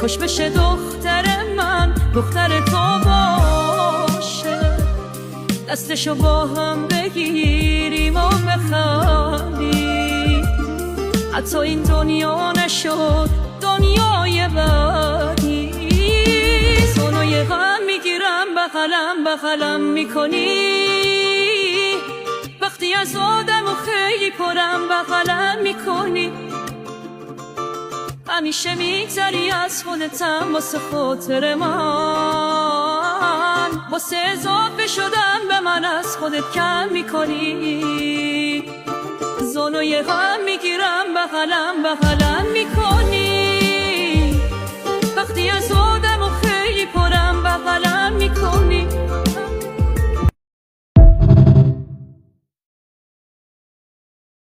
خوش بشه دختر من، دختر تو باشه. دستشو با هم بگیریم و بخندیم، حتی این دنیا نشد دنیای بعدی. سونای غم میگیرم بغلم بغلم میکنی، وقتی از آدم و خیلی پرم بغلم میکنی. همیشه میگذری از خودتم واسه خاطر من، واسه اضافه شدم به من از خودت کم میکنی. زانوی غم میگیرم بغلم بغلم میکنی.